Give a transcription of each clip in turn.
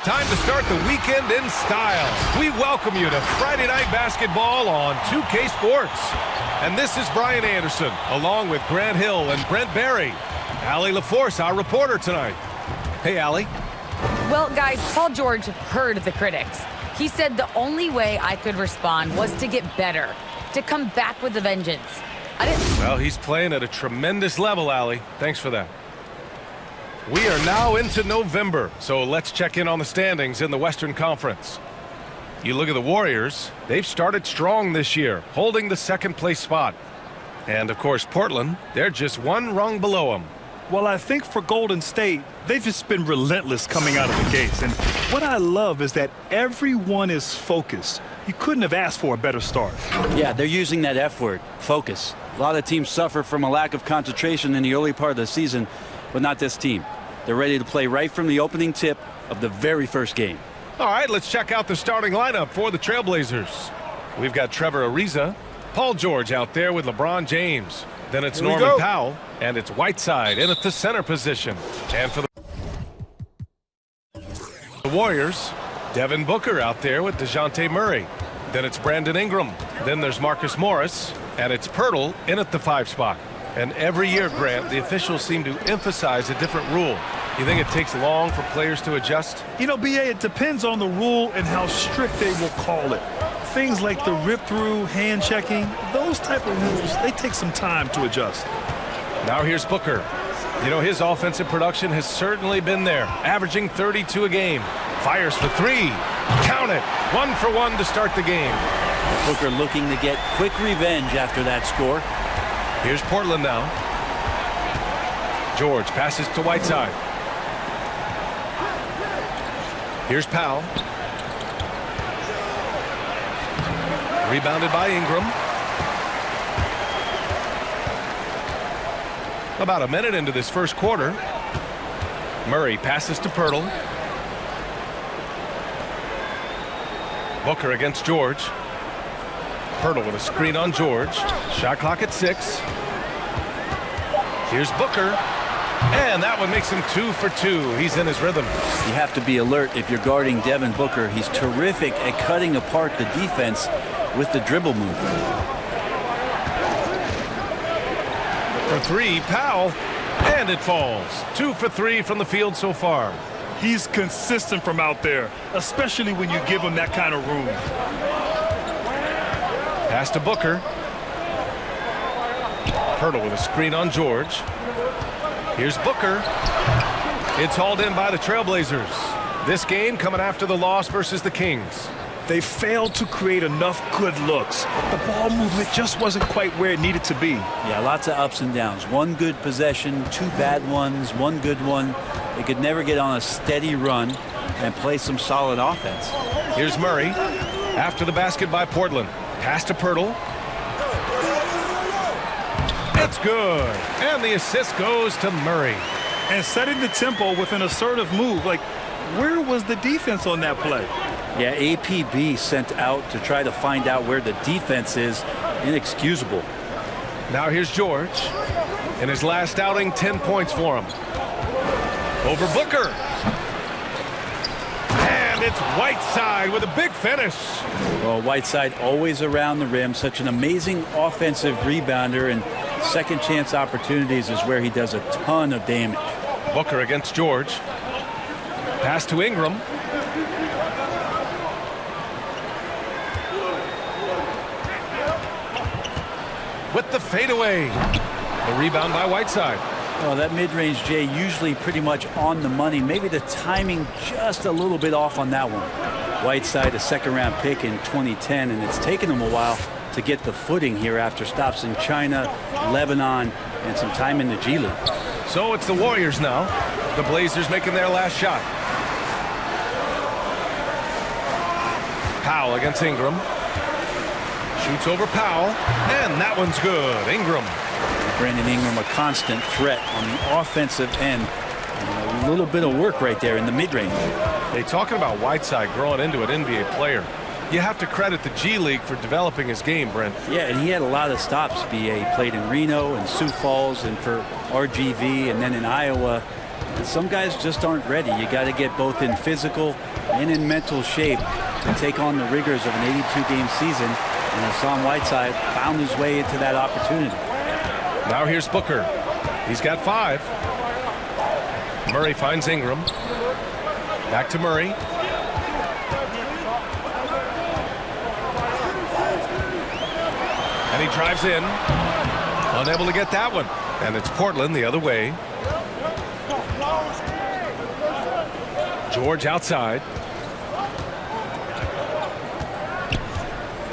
Time to start the weekend in style. We welcome you to Friday Night Basketball on 2K Sports. And this is Brian Anderson, along with Grant Hill and Brent Barry. Allie LaForce, our reporter tonight. Hey, Allie. Well, guys, Paul George heard the critics. He said the only way I could respond was to get better, to come back with a vengeance. Well, he's playing at a tremendous level, Allie. Thanks for that. We are now into November, so let's check in on the standings in the Western Conference. You look at the Warriors, they've started strong this year, holding the second-place spot. And, of course, Portland, they're just one rung below them. Well, I think for Golden State, they've just been relentless coming out of the gates. And what I love is that everyone is focused. You couldn't have asked for a better start. Yeah, they're using that F word, focus. A lot of teams suffer from a lack of concentration in the early part of the season, but not this team. They're ready to play right from the opening tip of the very first game. All right, let's check out the starting lineup for the Trailblazers. We've got Trevor Ariza, Paul George out there with LeBron James. Then it's Norman Powell, and it's Whiteside in at the center position. And for the Warriors, Devin Booker out there with DeJounte Murray. Then it's Brandon Ingram. Then there's Marcus Morris, and it's Pirtle in at the 5 spot. And every year, Grant, the officials seem to emphasize a different rule. You think it takes long for players to adjust? You know, BA, it depends on the rule and how strict they will call it. Things like the rip-through, hand-checking, those type of rules, they take some time to adjust. Now here's Booker. You know, his offensive production has certainly been there, averaging 32 a game. Fires for 3. Count it. 1 for 1 to start the game. Booker looking to get quick revenge after that score. Here's Portland now. George passes to Whiteside. Here's Powell. Rebounded by Ingram. About a minute into this first quarter. Murray passes to Pirtle. Booker against George. Pirtle with a screen on George. Shot clock at 6. Here's Booker. And that one makes him 2 for 2. He's in his rhythm. You have to be alert if you're guarding Devin Booker. He's terrific at cutting apart the defense with the dribble move. For 3, Powell. And it falls. 2 for 3 from the field so far. He's consistent from out there, especially when you give him that kind of room. Pass to Booker. Pirtle with a screen on George. Here's Booker. It's hauled in by the Trailblazers. This game coming after the loss versus the Kings. They failed to create enough good looks. The ball movement just wasn't quite where it needed to be. Yeah, lots of ups and downs. One good possession, 2 bad ones, 1 good one. They could never get on a steady run and play some solid offense. Here's Murray. After the basket by Portland. Pass to Pirtle. It's good. And the assist goes to Murray. And setting the tempo with an assertive move. Like, where was the defense on that play? Yeah, APB sent out to try to find out where the defense is. Inexcusable. Now here's George. In his last outing, 10 points for him. Over Booker. And it's Whiteside with a big finish. Well, Whiteside always around the rim. Such an amazing offensive rebounder, and second chance opportunities is where he does a ton of damage. Booker against George. Pass to Ingram. With the fadeaway. The rebound by Whiteside. Well, that mid-range, Jay, usually pretty much on the money. Maybe the timing just a little bit off on that one. Whiteside, a second-round pick in 2010, and it's taken him a while to get the footing here after stops in China, Lebanon, and some time in the G League. So it's the Warriors now. The Blazers making their last shot. Powell against Ingram. Shoots over Powell, and that one's good. Ingram. Brandon Ingram, a constant threat on the offensive end. And a little bit of work right there in the mid-range. They talking about Whiteside growing into an NBA player. You have to credit the G League for developing his game, Brent. Yeah, and he had a lot of stops, BA. He played in Reno and Sioux Falls and for RGV and then in Iowa. And some guys just aren't ready. You got to get both in physical and in mental shape to take on the rigors of an 82-game season. And Hassan Whiteside found his way into that opportunity. Now here's Booker. He's got 5. Murray finds Ingram. Back to Murray. And he drives in. Unable to get that one. And it's Portland the other way. George outside.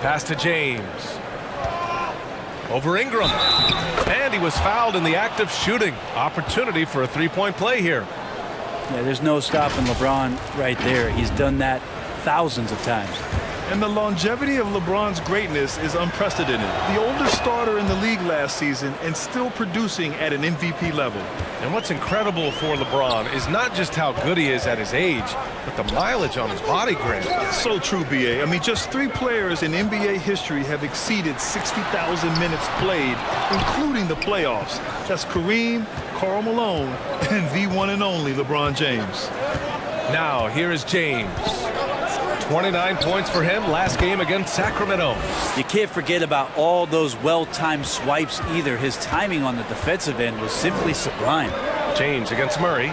Pass to James. Over Ingram. And he was fouled in the act of shooting. Opportunity for a three-point play here. Yeah, there's no stopping LeBron right there. He's done that thousands of times. And the longevity of LeBron's greatness is unprecedented. The oldest starter in the league last season and still producing at an MVP level. And what's incredible for LeBron is not just how good he is at his age, but the mileage on his body grade. So true, B.A. I mean, just 3 players in NBA history have exceeded 60,000 minutes played, including the playoffs. That's Kareem, Karl Malone, and the one and only LeBron James. Now, here is James. 29 points for him last game against Sacramento. You can't forget about all those well-timed swipes either. His timing on the defensive end was simply sublime. James against Murray.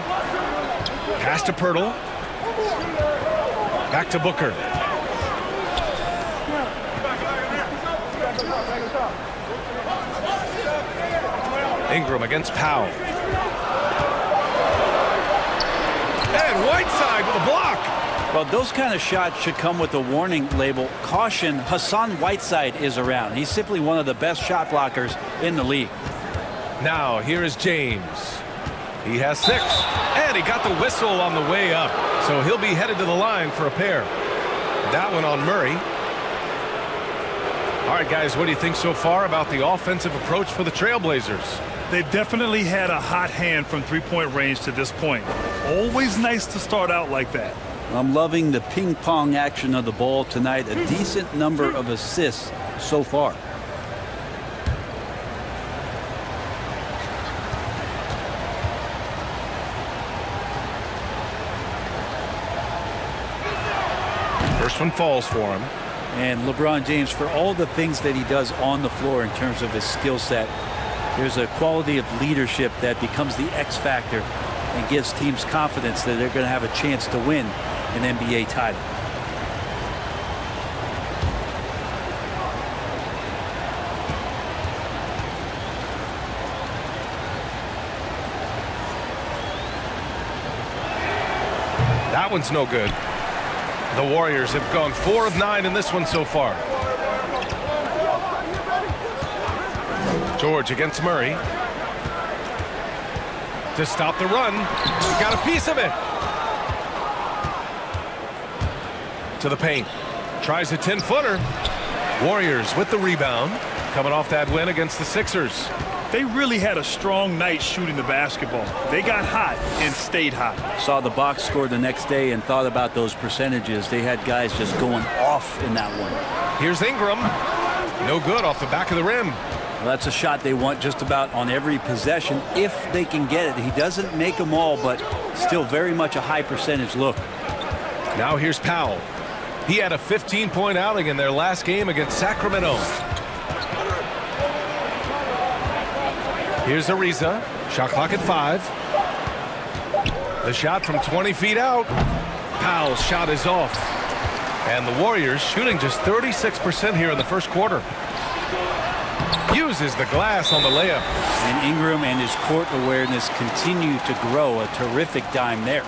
Pass to Pirtle. Back to Booker. Ingram against Powell. And Whiteside with a block. Well, those kind of shots should come with a warning label. Caution, Hassan Whiteside is around. He's simply one of the best shot blockers in the league. Now, here is James. He has 6. And he got the whistle on the way up. So he'll be headed to the line for a pair. That one on Murray. All right, guys, what do you think so far about the offensive approach for the Trailblazers? They've definitely had a hot hand from three-point range to this point. Always nice to start out like that. I'm loving the ping-pong action of the ball tonight. A decent number of assists so far. First one falls for him. And LeBron James, for all the things that he does on the floor in terms of his skill set, there's a quality of leadership that becomes the X factor and gives teams confidence that they're going to have a chance to win an NBA title. That one's no good. The Warriors have gone 4 of 9 in this one so far. George against Murray. To stop the run. Got a piece of it. To the paint. Tries a 10-footer. Warriors with the rebound. Coming off that win against the Sixers. They really had a strong night shooting the basketball. They got hot and stayed hot. Saw the box score the next day and thought about those percentages. They had guys just going off in that one. Here's Ingram. No good off the back of the rim. Well, that's a shot they want just about on every possession if they can get it. He doesn't make them all, but still very much a high percentage look. Now here's Powell. He had a 15-point outing in their last game against Sacramento. Here's Ariza. Shot clock at 5. The shot from 20 feet out. Powell's shot is off. And the Warriors shooting just 36% here in the first quarter. Uses the glass on the layup. And Ingram and his court awareness continue to grow. A terrific dime there.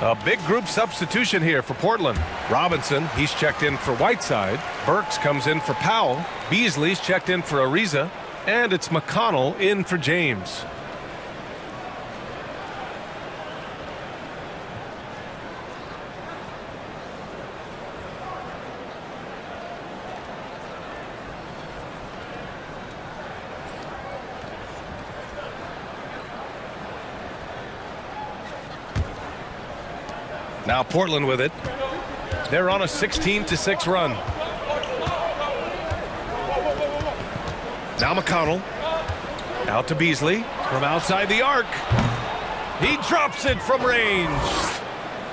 A big group substitution here for Portland. Robinson, he's checked in for Whiteside. Burks comes in for Powell. Beasley's checked in for Ariza. And it's McConnell in for James. Now Portland with it. They're on a 16-6 run. Now McConnell. Out to Beasley from outside the arc. He drops it from range.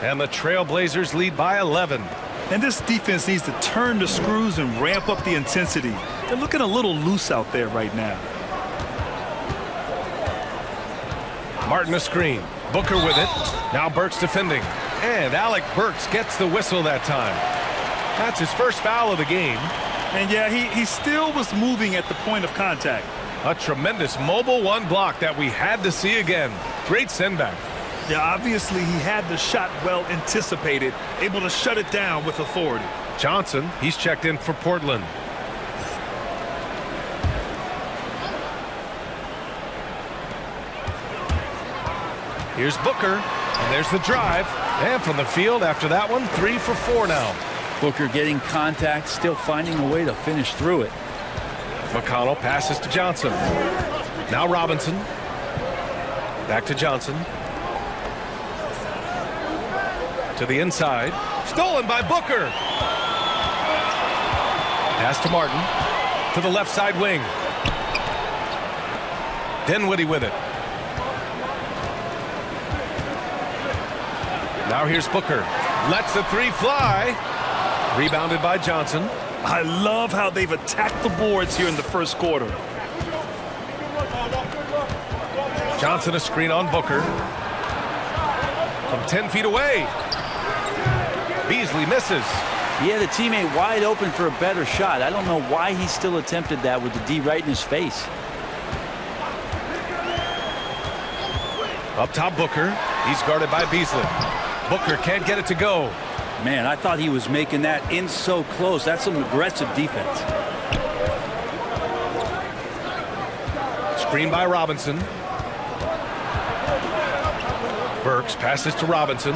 And the Trailblazers lead by 11. And this defense needs to turn the screws and ramp up the intensity. They're looking a little loose out there right now. Martin a screen. Booker with it. Now Burks defending. And Alec Burks gets the whistle that time. That's his first foul of the game. And yeah, he still was moving at the point of contact. A tremendous mobile one block that we had to see again. Great send back. Yeah, obviously he had the shot well anticipated, able to shut it down with authority. Johnson, he's checked in for Portland. Here's Booker, and there's the drive. And from the field after that one, 3 for 4 now. Booker getting contact, still finding a way to finish through it. McConnell passes to Johnson. Now Robinson. Back to Johnson. To the inside. Stolen by Booker. Pass to Martin. To the left side wing. Dinwiddie with it. Now here's Booker. Lets the three fly. Rebounded by Johnson. I love how they've attacked the boards here in the first quarter. Johnson a screen on Booker. From 10 feet away. Beasley misses. He had a teammate wide open for a better shot. I don't know why he still attempted that with the D right in his face. Up top Booker. He's guarded by Beasley. Booker can't get it to go. Man, I thought he was making that in so close. That's some aggressive defense. Screen by Robinson. Burks passes to Robinson.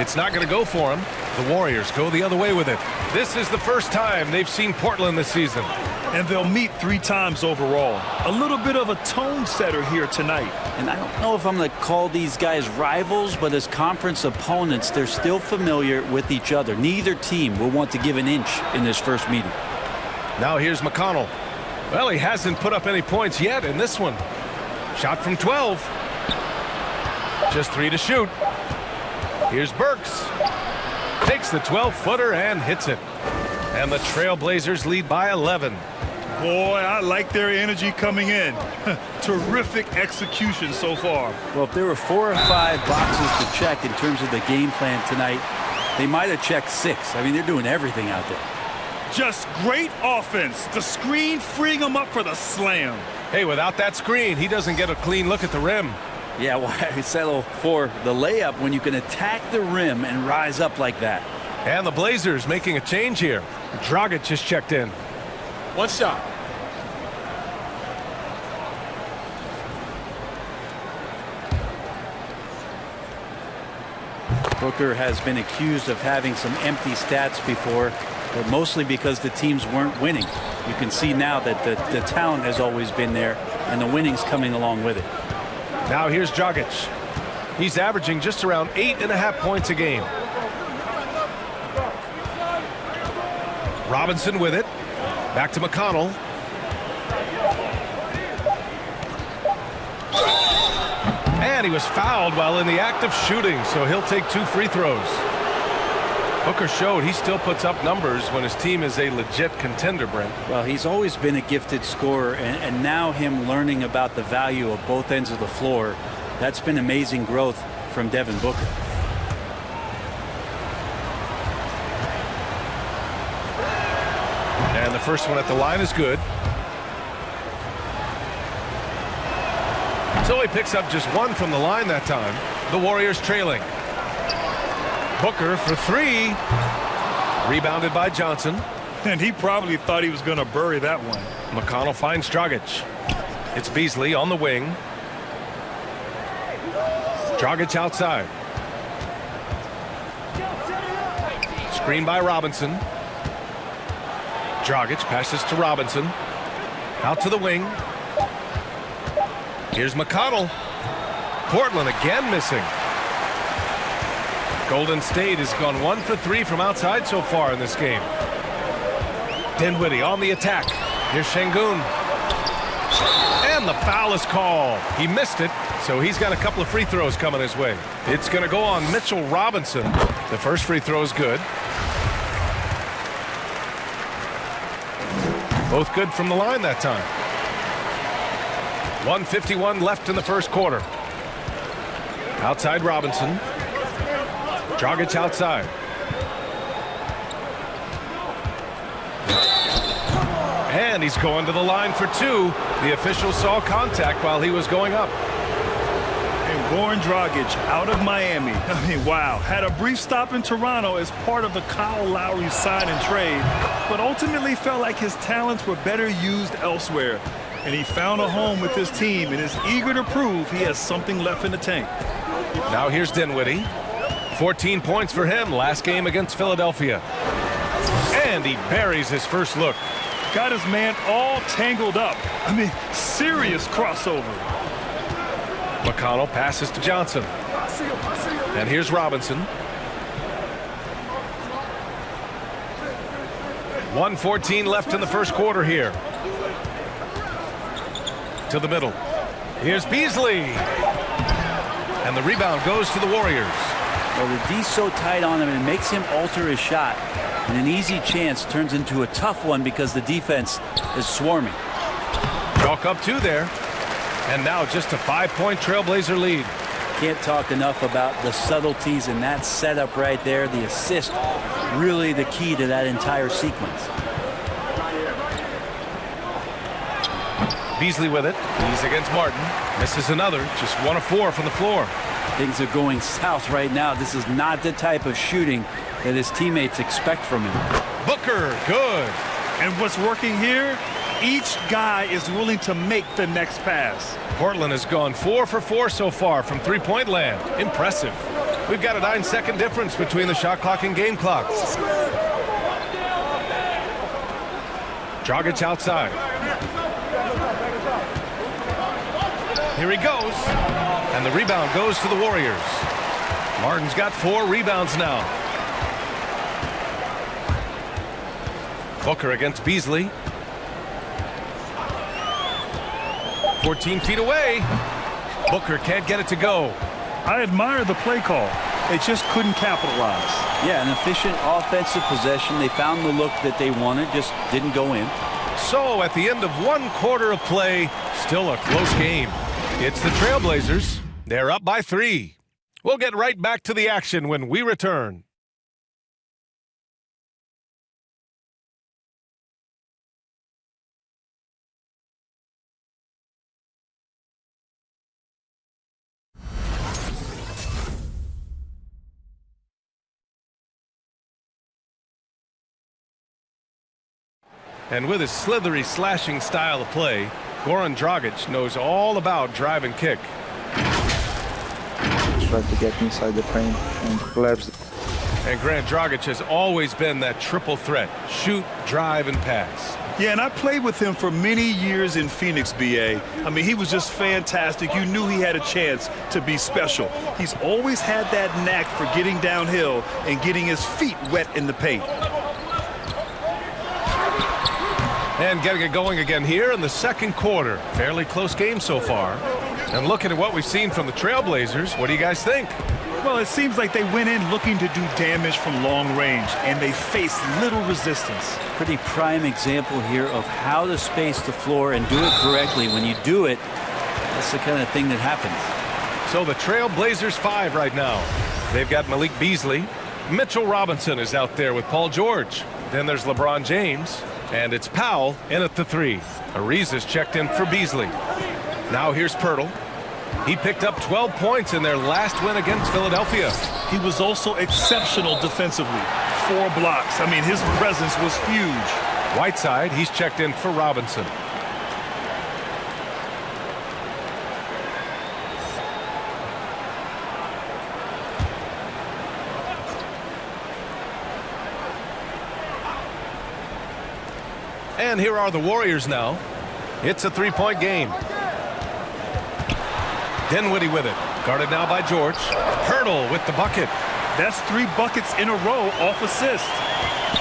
It's not going to go for him. The Warriors go the other way with it. This is the first time they've seen Portland this season. And they'll meet 3 times overall. A little bit of a tone setter here tonight. And I don't know if I'm going to call these guys rivals, but as conference opponents, they're still familiar with each other. Neither team will want to give an inch in this first meeting. Now here's McConnell. Well, he hasn't put up any points yet in this one. Shot from 12. Just 3 to shoot. Here's Burks. Takes the 12-footer and hits it. And the Trailblazers lead by 11. Boy, I like their energy coming in. Terrific execution so far. Well, if there were 4 or 5 boxes to check in terms of the game plan tonight, they might have checked 6. I mean, they're doing everything out there. Just great offense. The screen freeing him up for the slam. Hey, without that screen, he doesn't get a clean look at the rim. Yeah, why settle for the layup when you can attack the rim and rise up like that? And the Blazers making a change here. Dragic just checked in. One shot. Booker has been accused of having some empty stats before, but mostly because the teams weren't winning. You can see now that the talent has always been there, and the winning's coming along with it. Now here's Dragic. He's averaging just around 8.5 points a game. Robinson with it. Back to McConnell. And he was fouled while in the act of shooting, so he'll take 2 free throws. Booker showed he still puts up numbers when his team is a legit contender, Brent. Well, he's always been a gifted scorer, and now him learning about the value of both ends of the floor, that's been amazing growth from Devin Booker. And the first one at the line is good. So he picks up just 1 from the line that time. The Warriors trailing. Booker for three. Rebounded by Johnson. And he probably thought he was going to bury that one. McConnell finds Dragic. It's Beasley on the wing. Dragic outside. Screen by Robinson. Dragic passes to Robinson. Out to the wing. Here's McConnell. Portland again missing. Golden State has gone 1 for 3 from outside so far in this game. Dinwiddie on the attack. Here's Şengün. And the foul is called. He missed it, so he's got a couple of free throws coming his way. It's going to go on Mitchell Robinson. The first free throw is good. Both good from the line that time. 1:51 left in the first quarter. Outside Robinson. Dragic outside. And he's going to the line for two. The official saw contact while he was going up. And Goran Dragic out of Miami. I mean, wow. Had a brief stop in Toronto as part of the Kyle Lowry sign and trade, but ultimately felt like his talents were better used elsewhere. And he found a home with his team and is eager to prove he has something left in the tank. Now here's Dinwiddie. 14 points for him last game against Philadelphia. And he buries his first look. Got his man all tangled up. I mean, serious crossover. McConnell passes to Johnson. And here's Robinson. 1:14 left in the first quarter here. To the middle. Here's Beasley. And the rebound goes to the Warriors. Well, the D's so tight on him, and it makes him alter his shot. And an easy chance turns into a tough one because the defense is swarming. Chalk up two there. And now just a 5-point Trailblazer lead. Can't talk enough about the subtleties in that setup right there. The assist, really the key to that entire sequence. Beasley with it. He's against Martin. Misses another. Just 1 of 4 from the floor. Things are going south right now. This is not the type of shooting that his teammates expect from him. Booker, good. And what's working here? Each guy is willing to make the next pass. Portland has gone 4 for 4 so far from three-point land. Impressive. We've got a 9-second difference between the shot clock and game clock. Dragic outside. Here he goes. And the rebound goes to the Warriors. Martin's got 4 rebounds now. Booker against Beasley. 14 feet away. Booker can't get it to go. I admire the play call. They just couldn't capitalize. Yeah, an efficient offensive possession. They found the look that they wanted, just didn't go in. So at the end of 1 quarter of play, still a close game. It's the Trailblazers. They're up by 3. We'll get right back to the action when we return. And with his slithery, slashing style of play, Goran Dragic knows all about drive and kick. Try to get inside the frame and collapse. And Grant Dragic has always been that triple threat: shoot, drive, and pass. Yeah, and I played with him for many years in Phoenix, BA. I mean, he was just fantastic. You knew he had a chance to be special. He's always had that knack for getting downhill and getting his feet wet in the paint. And getting it going again here in the second quarter. Fairly close game so far. And looking at what we've seen from the Trailblazers, what do you guys think? Well, it seems like they went in looking to do damage from long range, and they faced little resistance. Pretty prime example here of how to space the floor and do it correctly. When you do it, that's the kind of thing that happens. So the Trailblazers 5 right now. They've got Malik Beasley. Mitchell Robinson is out there with Paul George. Then there's LeBron James. And it's Powell in at the 3. Ariza's checked in for Beasley. Now here's Pirtle. He picked up 12 points in their last win against Philadelphia. He was also exceptional defensively. 4 blocks. I mean, his presence was huge. Whiteside, he's checked in for Robinson. And here are the Warriors now. It's a 3-point game. Dinwiddie with it. Guarded now by George. Hurdle with the bucket. That's 3 buckets in a row off assist.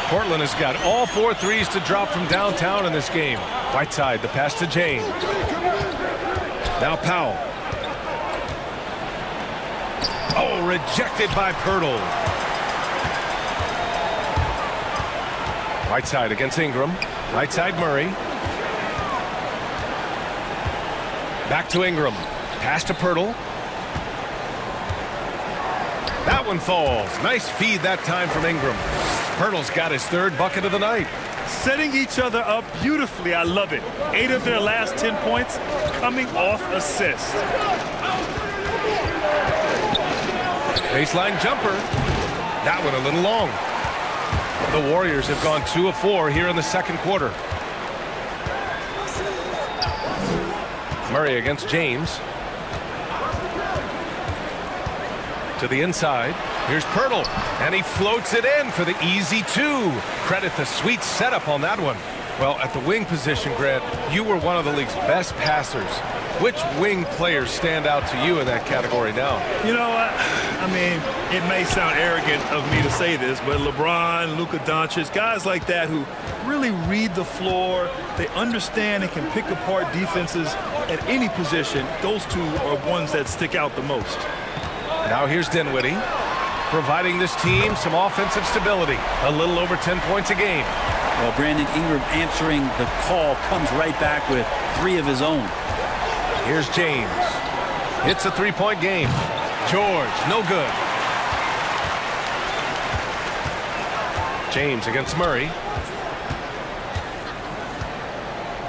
Portland has got all 4 threes to drop from downtown in this game. Whiteside, the pass to James. Now Powell. Oh, rejected by Pirtle. Whiteside against Ingram. Right side Murray. Back to Ingram. Pass to Pirtle. That one falls. Nice feed that time from Ingram. Pirtle's got his 3rd bucket of the night. Setting each other up beautifully. I love it. 8 of their last 10 points coming off assists. Baseline jumper. That one a little long. The Warriors have gone 2 of 4 here in the second quarter. Murray against James. To the inside. Here's Pirtle. And he floats it in for the easy 2. Credit the sweet setup on that one. Well, at the wing position, Grant, you were one of the league's best passers. Which wing players stand out to you in that category now? You know, I mean, it may sound arrogant of me to say this, but LeBron, Luka Doncic, guys like that who really read the floor, they understand and can pick apart defenses at any position. Those 2 are ones that stick out the most. Now here's Dinwiddie, providing this team some offensive stability. A little over 10 points a game. Well, Brandon Ingram answering the call comes right back with 3 of his own. Here's James. It's a 3-point game. George, no good. James against Murray.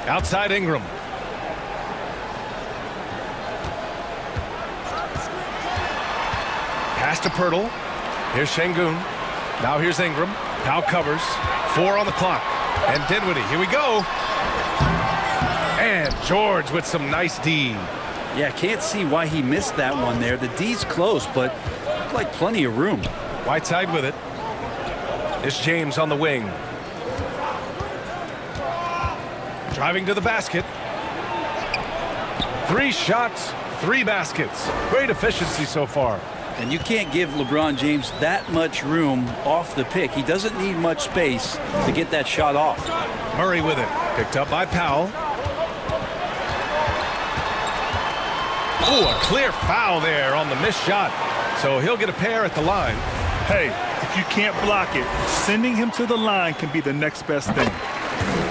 Outside Ingram. Pass to Pirtle. Here's Şengün. Now here's Ingram. Now covers. 4 on the clock. And Dinwiddie. Here we go. And George with some nice D. Yeah, can't see why he missed that one there. The D's close, but looked like plenty of room. Whiteside with it. It's James on the wing. Driving to the basket. 3 shots, 3 baskets. Great efficiency so far. And you can't give LeBron James that much room off the pick. He doesn't need much space to get that shot off. Murray with it. Picked up by Powell. Oh, a clear foul there on the missed shot. So he'll get a pair at the line. Hey, if you can't block it, sending him to the line can be the next best thing.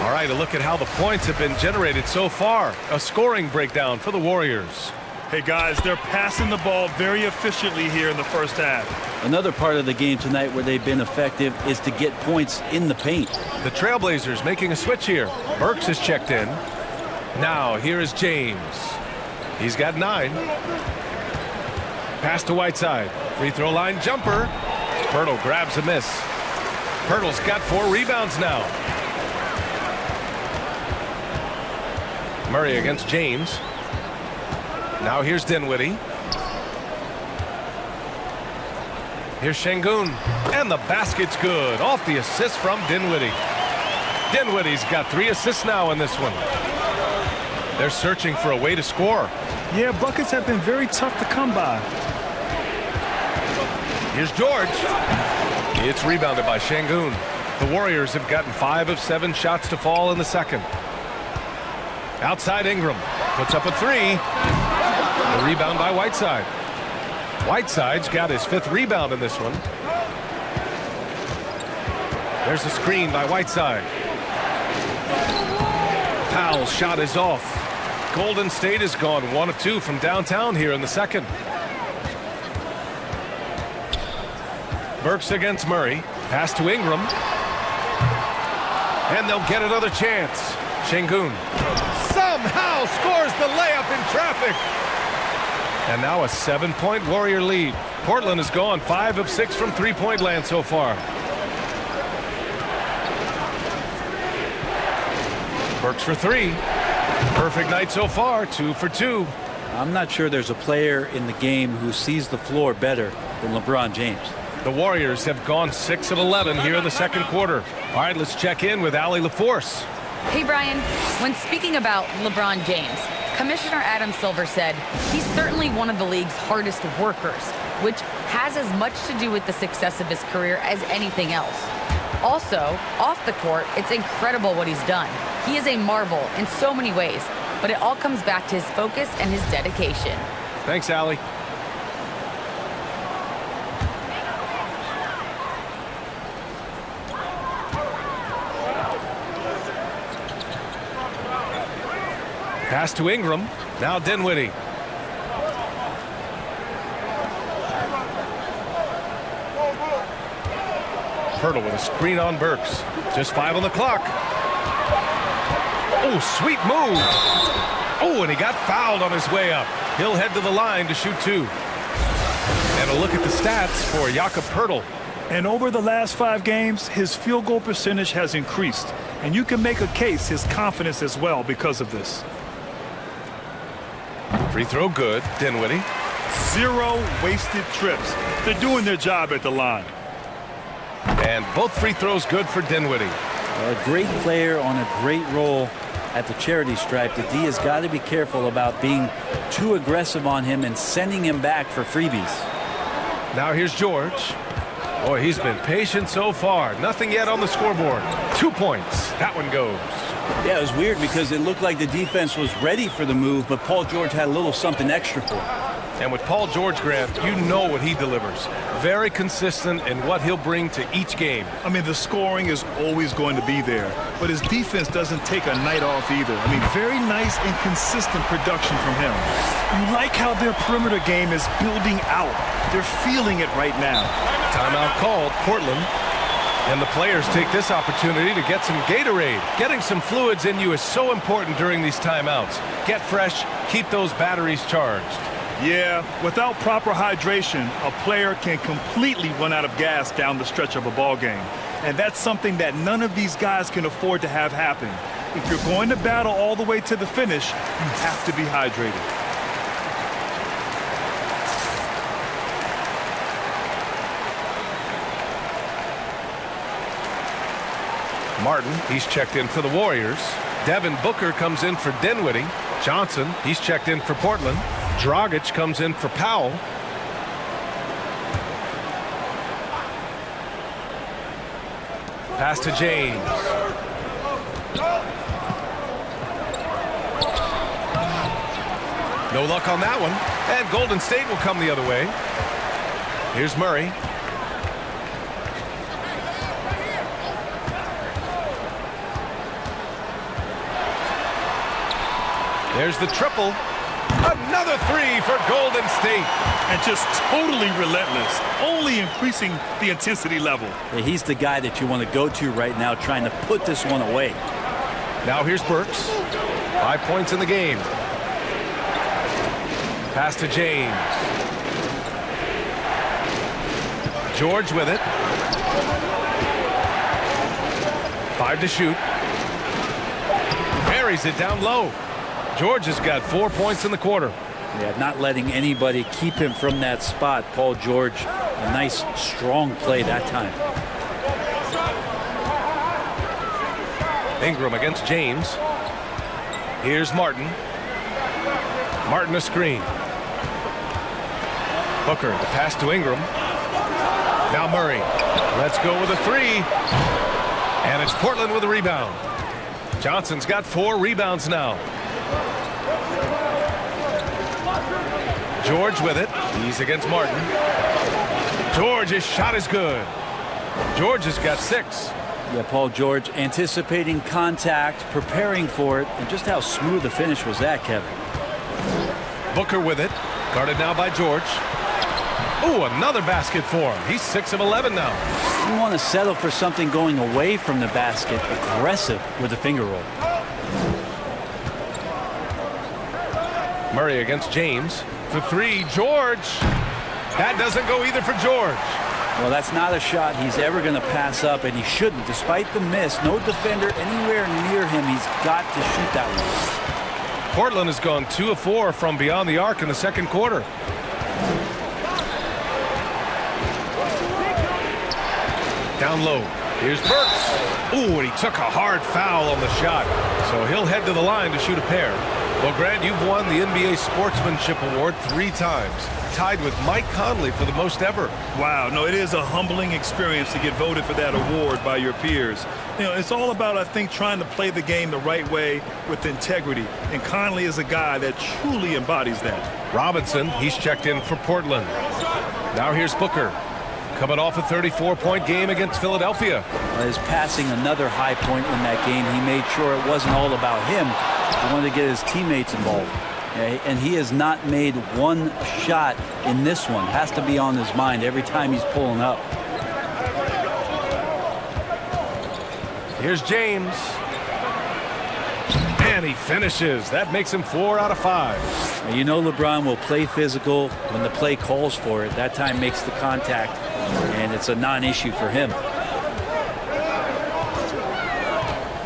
All right, a look at how the points have been generated so far. A scoring breakdown for the Warriors. Hey, guys, they're passing the ball very efficiently here in the first half. Another part of the game tonight where they've been effective is to get points in the paint. The Trailblazers making a switch here. Burks is checked in. Now, here is James. He's got 9. Pass to Whiteside. Free throw line jumper. Pirtle grabs a miss. Pirtle's got 4 rebounds now. Murray against James. Now here's Dinwiddie. Here's Şengün. And the basket's good. Off the assist from Dinwiddie. Dinwiddie's got 3 assists now in this one. They're searching for a way to score. Yeah, buckets have been very tough to come by. Here's George. It's rebounded by Şengün. The Warriors have gotten 5 of 7 shots to fall in the second. Outside Ingram. Puts up a 3. The rebound by Whiteside. Whiteside's got his 5th rebound in this one. There's a screen by Whiteside. Powell's shot is off. Golden State has gone 1 of 2 from downtown here in the second. Burks against Murray. Pass to Ingram. And they'll get another chance. Şengün somehow scores the layup in traffic. And now a 7-point Warrior lead. Portland has gone 5 of 6 from three-point land so far. Burks for 3. Perfect night so far, 2 for 2. I'm not sure there's a player in the game who sees the floor better than LeBron James. The Warriors have gone 6 of 11 here in the second quarter. All right, let's check in with Allie LaForce. Hey, Brian. When speaking about LeBron James, Commissioner Adam Silver said he's certainly one of the league's hardest workers, which has as much to do with the success of his career as anything else. Also, off the court, it's incredible what he's done. He is a marvel in so many ways, but it all comes back to his focus and his dedication. Thanks, Allie. Pass to Ingram. Now Dinwiddie. Pirtle with a screen on Burks. Just 5 on the clock. Oh, sweet move. Oh, and he got fouled on his way up. He'll head to the line to shoot 2. And a look at the stats for Jakob Pirtle. And over the last 5 games, his field goal percentage has increased. And you can make a case his confidence as well because of this. Free throw good. Dinwiddie. 0 wasted trips. They're doing their job at the line. And both free throws good for Dinwiddie. A great player on a great role at the charity stripe. The D has got to be careful about being too aggressive on him and sending him back for freebies. Now here's George. Boy, he's been patient so far. Nothing yet on the scoreboard. 2 points. That one goes. Yeah, it was weird because it looked like the defense was ready for the move, but Paul George had a little something extra for him. And with Paul George, Grant, you know what he delivers. Very consistent in what he'll bring to each game. I mean, the scoring is always going to be there, but his defense doesn't take a night off either. I mean, very nice and consistent production from him. You like how their perimeter game is building out. They're feeling it right now. Timeout called, Portland. And the players take this opportunity to get some Gatorade. Getting some fluids in you is so important during these timeouts. Get fresh, keep those batteries charged. Yeah, without proper hydration, a player can completely run out of gas down the stretch of a ball game. And that's something that none of these guys can afford to have happen. If you're going to battle all the way to the finish, you have to be hydrated. Martin, he's checked in for the Warriors. Devin Booker comes in for Dinwiddie. Johnson, he's checked in for Portland. Dragic comes in for Powell. Pass to James. No luck on that one. And Golden State will come the other way. Here's Murray. There's the triple. Another 3 for Golden State. And just totally relentless, only increasing the intensity level. Yeah, he's the guy that you want to go to right now, trying to put this one away. Now here's Burks. 5 points in the game. Pass to James. George with it. 5 to shoot. Buries it down low. George has got 4 points in the quarter. Yeah, not letting anybody keep him from that spot. Paul George, a nice, strong play that time. Ingram against James. Here's Martin. Martin a screen. Booker, the pass to Ingram. Now Murray. Let's go with a 3. And it's Portland with a rebound. Johnson's got 4 rebounds now. George with it. He's against Martin. George's shot is good. George has got 6. Yeah, Paul George anticipating contact, preparing for it, and just how smooth the finish was that, Kevin. Booker with it. Guarded now by George. Oh, another basket for him. He's 6 of 11 now. You want to settle for something going away from the basket, aggressive with a finger roll. Murray against James. for three. George. That doesn't go either for George. Well, that's not a shot he's ever going to pass up, and he shouldn't. Despite the miss, no defender anywhere near him. He's got to shoot that one. Portland has gone 2 of 4 from beyond the arc in the second quarter. Down low. Here's Burks. Ooh, and he took a hard foul on the shot. So he'll head to the line to shoot a pair. Well, Grant, you've won the NBA Sportsmanship Award 3 times. Tied with Mike Conley for the most ever. Wow, no, it is a humbling experience to get voted for that award by your peers. You know, it's all about, I think, trying to play the game the right way with integrity. And Conley is a guy that truly embodies that. Robinson, he's checked in for Portland. Now here's Booker. Coming off a 34-point game against Philadelphia. His passing, another high point in that game. He made sure it wasn't all about him. He wanted to get his teammates involved. And he has not made one shot in this one. Has to be on his mind every time he's pulling up. Here's James. And he finishes. That makes him 4 out of 5. Now, you know LeBron will play physical when the play calls for it. That time makes the contact, and it's a non-issue for him.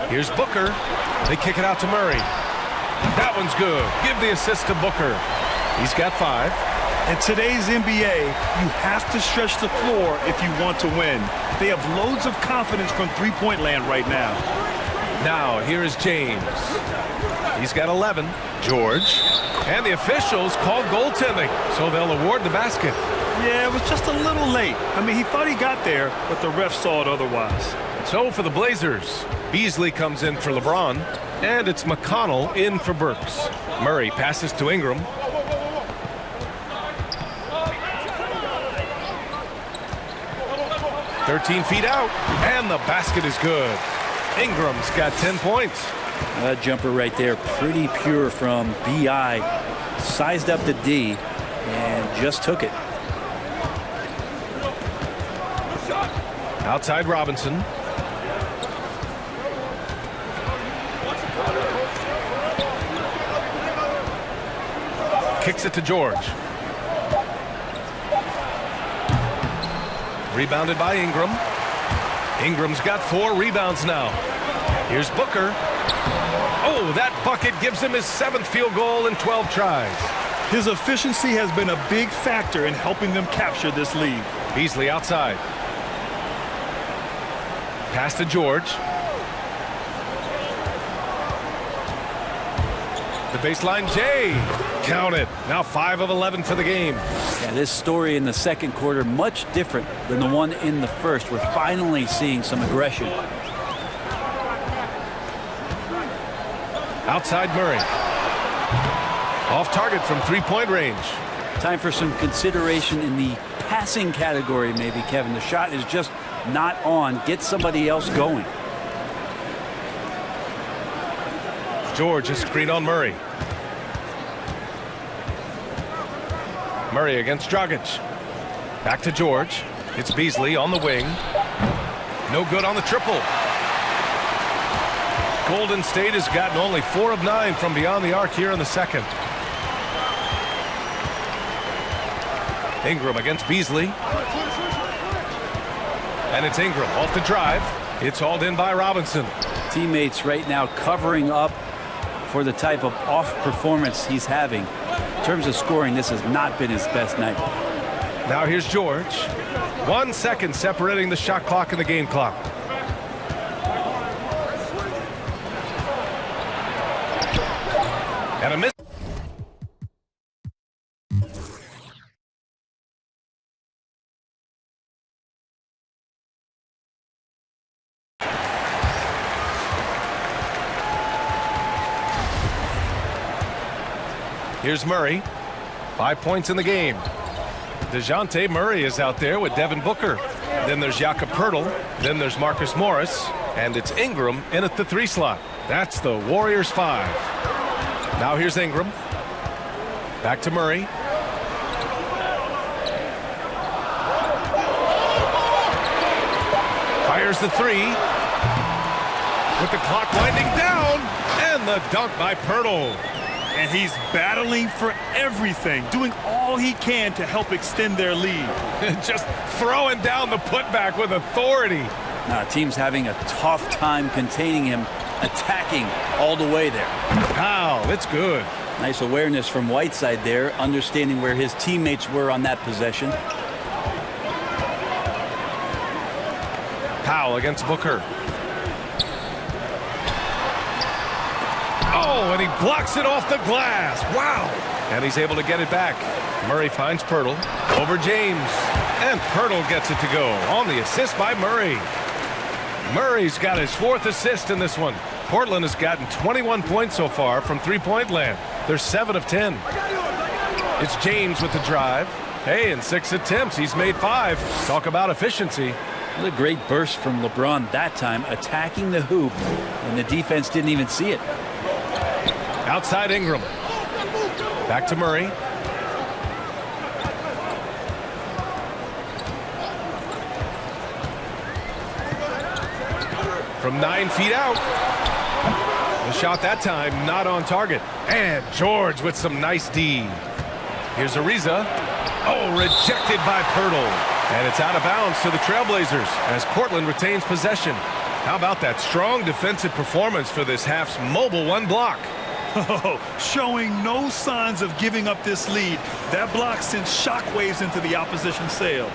Here's Booker. They kick it out to Murray. That one's good. Give the assist to Booker. He's got 5. In today's NBA, you have to stretch the floor if you want to win. They have loads of confidence from three-point land right now. Now, here is James. He's got 11. George. And the officials called goaltending, so they'll award the basket. Yeah, it was just a little late. I mean, he thought he got there, but the ref saw it otherwise. So for the Blazers, Beasley comes in for LeBron, and it's McConnell in for Burks. Murray passes to Ingram. "13 feet out, and the basket is good. Ingram's got 10 points. That jumper right there, pretty pure from B.I. Sized up the D and just took it. Outside Robinson. Kicks it to George. Rebounded by Ingram. Ingram's got 4 rebounds now. Here's Booker. Oh, that bucket gives him his 7th field goal in 12 tries. His efficiency has been a big factor in helping them capture this lead. Beasley outside. Pass to George. The baseline, Jay. Count it. Now 5 of 11 for the game. Yeah, this story in the second quarter much different than the one in the first. We're finally seeing some aggression. Outside Murray. Off target from 3-point range. Time for some consideration in the passing category, maybe, Kevin. The shot is just not on. Get somebody else going. George, a screen on Murray. Murray against Dragic. Back to George. It's Beasley on the wing. No good on the triple. Golden State has gotten only 4 of 9 from beyond the arc here in the second. Ingram against Beasley. And it's Ingram off the drive. It's hauled in by Robinson. Teammates right now covering up for the type of off performance he's having. In terms of scoring, this has not been his best night. Now here's George. 1 second separating the shot clock and the game clock. And a miss. Here's Murray. 5 points in the game. DeJounte Murray is out there with Devin Booker. Then there's Jakob Poeltl. Then there's Marcus Morris. And it's Ingram in at the 3 slot. That's the Warriors 5. Now here's Ingram. Back to Murray. Fires the 3. With the clock winding down. And the dunk by Poeltl. And he's battling for everything, doing all he can to help extend their lead. Just throwing down the putback with authority. Now, team's having a tough time containing him, attacking all the way there. Wow, it's good. Nice awareness from Whiteside there, understanding where his teammates were on that possession. Powell against Booker. Oh, and he blocks it off the glass. Wow. And he's able to get it back. Murray finds Pirtle over James. And Pirtle gets it to go on the assist by Murray. Murray's got his 4th assist in this one. Portland has gotten 21 points so far from three-point land. They're 7 of 10. It's James with the drive. Hey, in 6 attempts, he's made 5. Talk about efficiency. What a great burst from LeBron that time, attacking the hoop, and the defense didn't even see it. Outside Ingram. Back to Murray. From 9 feet out. The shot that time not on target. And George with some nice D. Here's Ariza. Oh, rejected by Pirtle. And it's out of bounds to the Trailblazers as Portland retains possession. How about that strong defensive performance for this half's mobile 1 block? Showing no signs of giving up this lead. That block sends shockwaves into the opposition sails.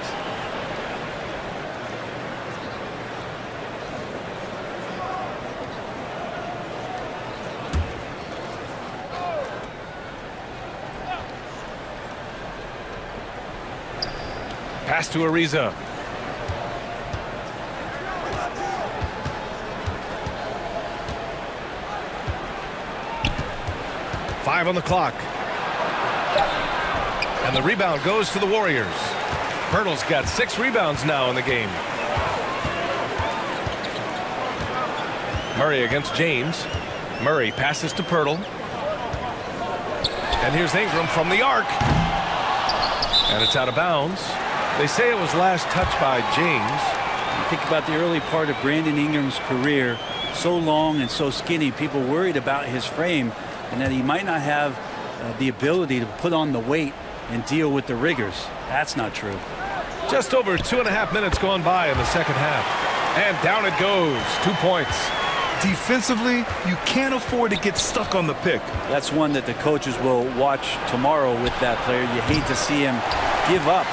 Pass to Ariza. Five on the clock. And the rebound goes to the Warriors. Pirtle's got 6 rebounds now in the game. Murray against James. Murray passes to Pirtle. And here's Ingram from the arc. And it's out of bounds. They say it was last touched by James. You think about the early part of Brandon Ingram's career, so long and so skinny, people worried about his frame and that he might not have the ability to put on the weight and deal with the rigors. That's not true. Just over 2.5 minutes gone by in the second half. And down it goes. 2 points. Defensively, you can't afford to get stuck on the pick. That's one that the coaches will watch tomorrow with that player. You hate to see him give up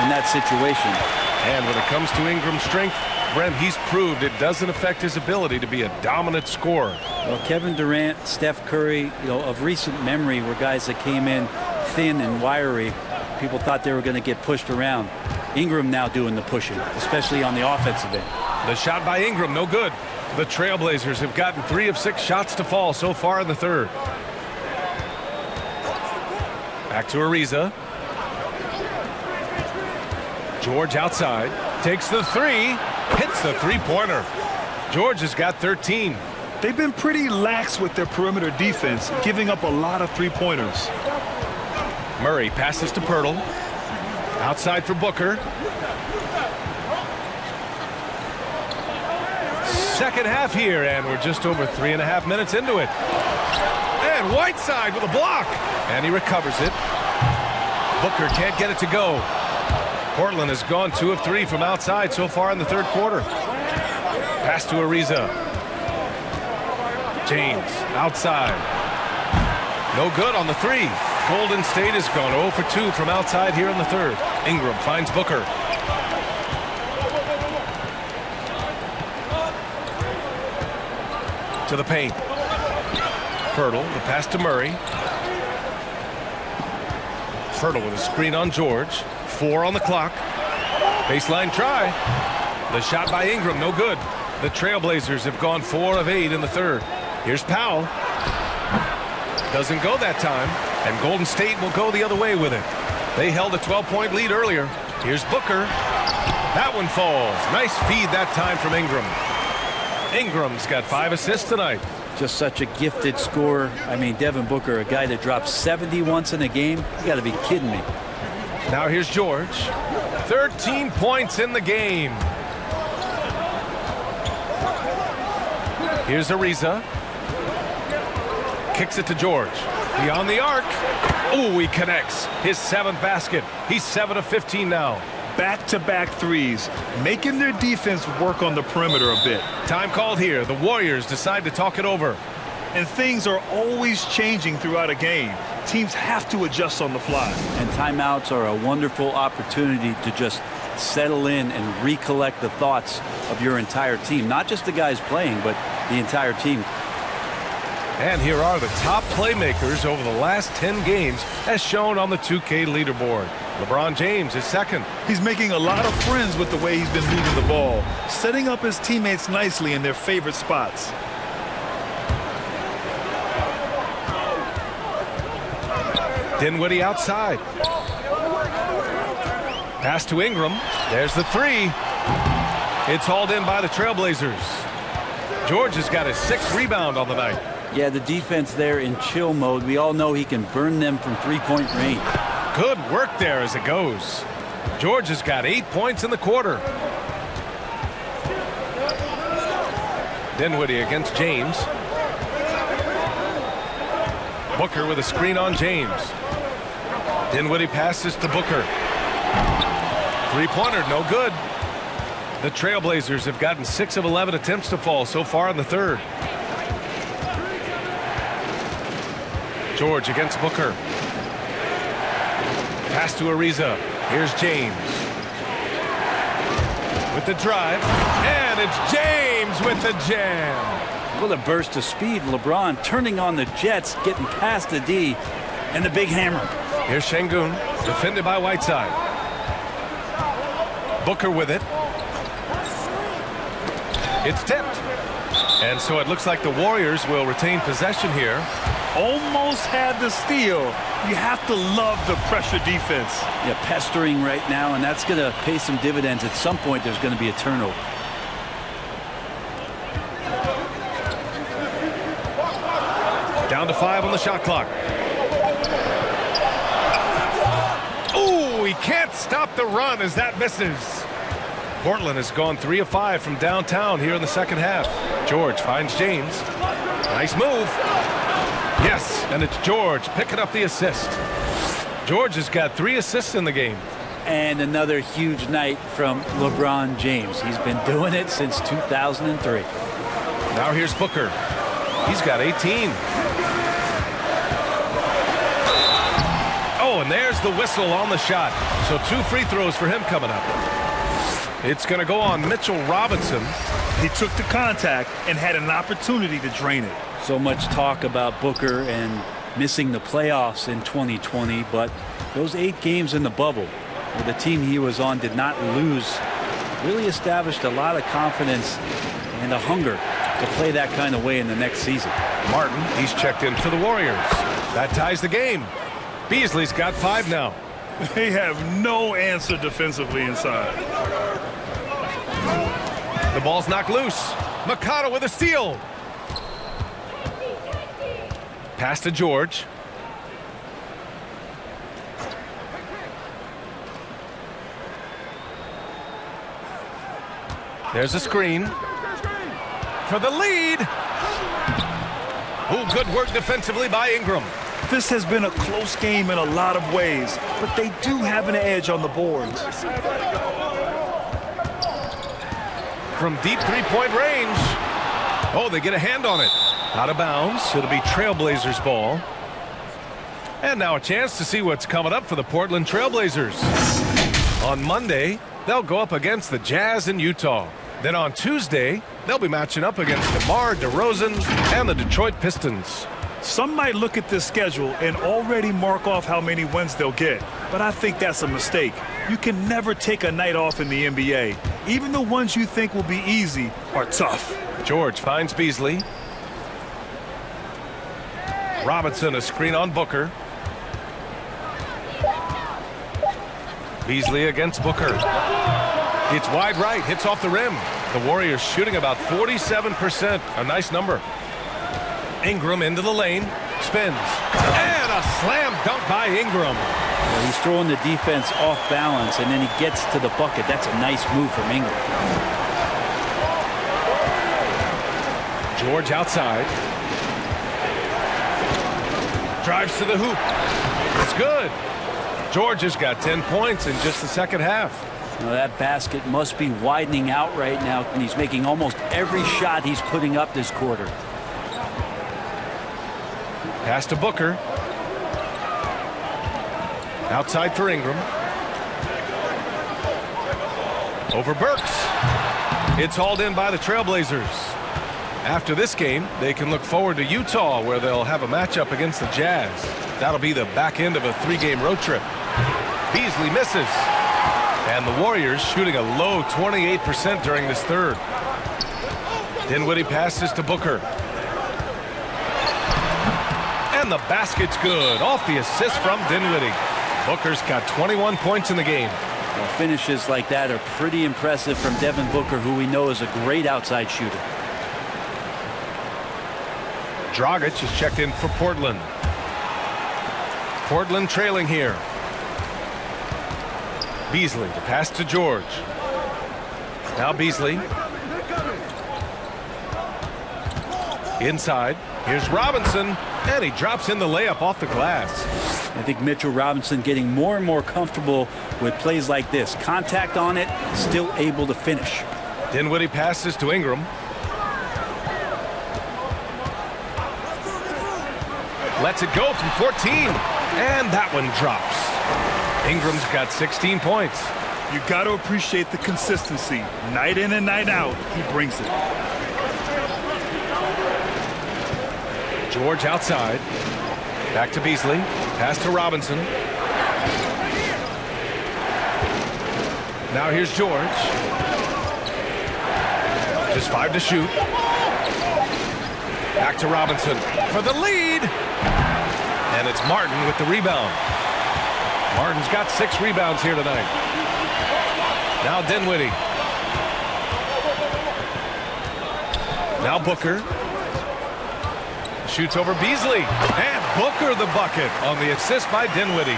in that situation. And when it comes to Ingram's strength, Brent, he's proved it doesn't affect his ability to be a dominant scorer. Well, Kevin Durant, Steph Curry, of recent memory were guys that came in thin and wiry. People thought they were going to get pushed around. Ingram now doing the pushing, especially on the offensive end. The shot by Ingram, no good. The Trailblazers have gotten 3 of 6 shots to fall so far in the third. Back to Ariza. George outside. Takes the 3. Hits the 3-pointer. George has got 13. They've been pretty lax with their perimeter defense, giving up a lot of 3-pointers. Murray passes to Pirtle. Outside for Booker. Second half here, and we're just over 3.5 minutes into it. And Whiteside with a block. And he recovers it. Booker can't get it to go. Portland has gone 2 of 3 from outside so far in the third quarter. Pass to Ariza. James outside. No good on the 3. Golden State has gone 0 for 2 from outside here in the third. Ingram finds Booker. To the paint. Pirtle, the pass to Murray. Pirtle with a screen on George. 4 on the clock. Baseline try. The shot by Ingram, no good. The Trailblazers have gone 4 of 8 in the third. Here's Powell. Doesn't go that time, and Golden State will go the other way with it. They held a 12-point lead earlier. Here's Booker. That one falls. Nice feed that time from Ingram. Ingram's got 5 assists tonight. Just such a gifted scorer. I mean, Devin Booker, a guy that drops 70 once in a game. You got to be kidding me. Now here's George. 13 points in the game. Here's Ariza. Kicks it to George. Beyond the arc. Oh, he connects. His 7th basket. He's 7 of 15 now. Back-to-back threes, making their defense work on the perimeter a bit. Time called here. The Warriors decide to talk it over. And things are always changing throughout a game. Teams have to adjust on the fly. And timeouts are a wonderful opportunity to just settle in and recollect the thoughts of your entire team. Not just the guys playing, but the entire team. And here are the top playmakers over the last 10 games as shown on the 2K leaderboard. LeBron James is second. He's making a lot of friends with the way he's been moving the ball, setting up his teammates nicely in their favorite spots. Dinwiddie outside. Pass to Ingram. There's the 3. It's hauled in by the Trailblazers. George has got his 6th rebound on the night. Yeah, the defense there in chill mode. We all know he can burn them from three-point range. Good work there as it goes. George has got 8 points in the quarter. Dinwiddie against James. Booker with a screen on James. Dinwiddie passes to Booker. Three-pointer, no good. The Trailblazers have gotten 6 of 11 attempts to fall so far in the third. George against Booker. Pass to Ariza. Here's James. With the drive. And it's James with the jam. What a burst of speed. LeBron turning on the Jets, getting past the D, and the big hammer. Here's Şengün, defended by Whiteside. Booker with it. It's tipped. And so it looks like the Warriors will retain possession here. Almost had the steal. You have to love the pressure defense. Yeah, pestering right now, and that's going to pay some dividends. At some point, there's going to be a turnover. Down to 5 on the shot clock. Ooh, he can't stop the run as that misses. Portland has gone 3 of 5 from downtown here in the second half. George finds James. Nice move. Yes, and it's George picking up the assist. George has got 3 assists in the game. And another huge night from LeBron James. He's been doing it since 2003. Now here's Booker. He's got 18. Oh, and there's the whistle on the shot. So 2 free throws for him coming up. It's going to go on Mitchell Robinson. He took the contact and had an opportunity to drain it. So much talk about Booker and missing the playoffs in 2020, but those 8 games in the bubble where the team he was on did not lose really established a lot of confidence and a hunger to play that kind of way in the next season. Martin, he's checked in for the Warriors. That ties the game. Beasley's got 5 now. They have no answer defensively inside. The ball's knocked loose. Mikata with a steal. Pass to George. There's a screen. For the lead. Ooh, good work defensively by Ingram. This has been a close game in a lot of ways, but they do have an edge on the boards. From deep three-point range. Oh, they get a hand on it. Out of bounds. It'll be Trailblazers ball. And now a chance to see what's coming up for the Portland Trailblazers. On Monday, they'll go up against the Jazz in Utah. Then on Tuesday, they'll be matching up against DeMar DeRozan and the Detroit Pistons. Some might look at this schedule and already mark off how many wins they'll get, but I think that's a mistake. You can never take a night off in the NBA. Even the ones you think will be easy are tough. George finds Beasley. Robinson, a screen on Booker. Beasley against Booker. It's wide right, hits off the rim. The Warriors shooting about 47%, a nice number. Ingram into the lane, spins, and a slam dunk by Ingram. Well, he's throwing the defense off balance, and then he gets to the bucket. That's a nice move from Ingram. George outside. Drives to the hoop. It's good. George has got 10 points in just the second half. Now that basket must be widening out right now, and he's making almost every shot he's putting up this quarter. Pass to Booker. Outside for Ingram. Over Burks. It's hauled in by the Trailblazers. After this game, they can look forward to Utah, where they'll have a matchup against the Jazz. That'll be the back end of a 3-game road trip. Beasley misses. And the Warriors shooting a low 28% during this third. Dinwiddie passes to Booker. And the basket's good off the assist from Dinwiddie. Booker's got 21 points in the game. Well, finishes like that are pretty impressive from Devin Booker, who we know is a great outside shooter. Dragic is checked in for Portland. Portland trailing here. Beasley, the pass to George. Now Beasley. Inside. Here's Robinson, and he drops in the layup off the glass. I think Mitchell Robinson getting more and more comfortable with plays like this. Contact on it, still able to finish. Dinwiddie passes to Ingram. Lets it go from 14, and that one drops. Ingram's got 16 points. You got to appreciate the consistency. Night in and night out, he brings it. George outside. Back to Beasley. Pass to Robinson. Now here's George. Just 5 to shoot. Back to Robinson for the lead. And it's Martin with the rebound. Martin's got 6 rebounds here tonight. Now Dinwiddie. Now Booker. Shoots over Beasley. And Booker the bucket on the assist by Dinwiddie.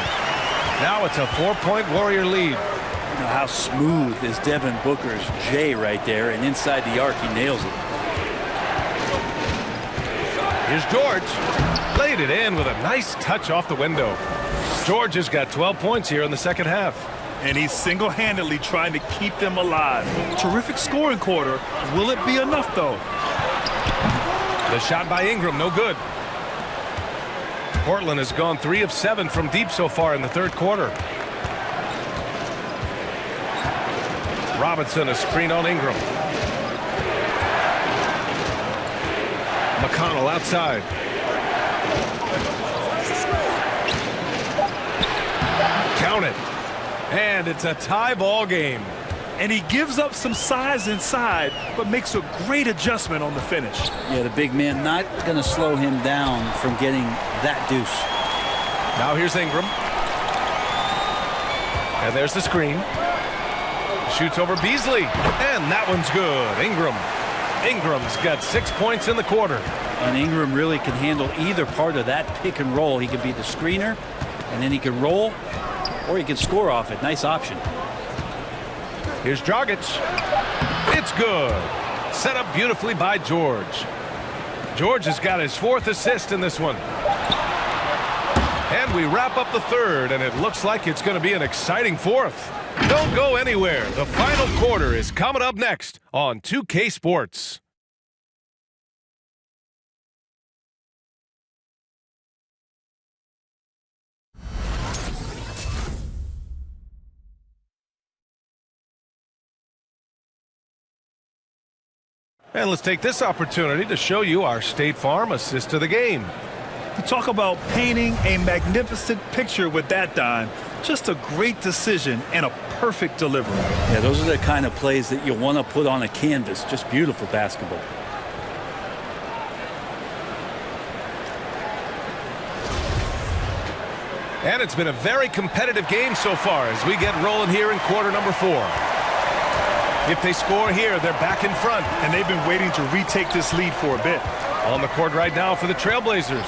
Now it's a 4-point Warrior lead. Now how smooth is Devin Booker's J right there, and inside the arc he nails it. Here's George. Laid it in with a nice touch off the window. George has got 12 points here in the second half. And he's single-handedly trying to keep them alive. Terrific scoring quarter. Will it be enough, though? The shot by Ingram, no good. Portland has gone 3 of 7 from deep so far in the third quarter. Robinson, a screen on Ingram. McConnell outside. Count it. And it's a tie ball game. And he gives up some size inside, but makes a great adjustment on the finish. Yeah, the big man not going to slow him down from getting that deuce. Now here's Ingram. And there's the screen. Shoots over Beasley. And that one's good. Ingram's got 6 points in the quarter. And Ingram really can handle either part of that pick and roll. He can be the screener, and then he can roll, or he can score off it. Nice option. Here's Dragic. It's good. Set up beautifully by George. George has got his 4th assist in this one. And we wrap up the third, and it looks like it's going to be an exciting 4th. Don't go anywhere. The final quarter is coming up next on 2K Sports. And let's take this opportunity to show you our State Farm assist of the game. You talk about painting a magnificent picture with that dime. Just a great decision and a perfect delivery. Yeah, those are the kind of plays that you want to put on a canvas. Just beautiful basketball. And it's been a very competitive game so far as we get rolling here in quarter number 4. If they score here, they're back in front. And they've been waiting to retake this lead for a bit. On the court right now for the Trailblazers.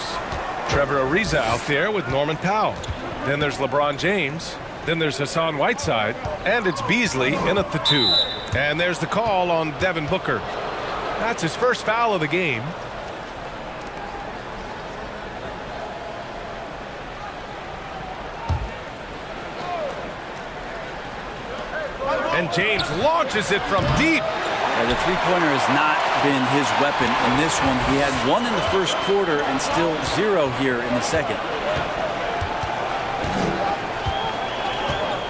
Trevor Ariza out there with Norman Powell. Then there's LeBron James. Then there's Hassan Whiteside. And it's Beasley in at the 2. And there's the call on Devin Booker. That's his first foul of the game. And James launches it from deep. The three-pointer has not been his weapon in this one. He had one in the first quarter and still 0 here in the second.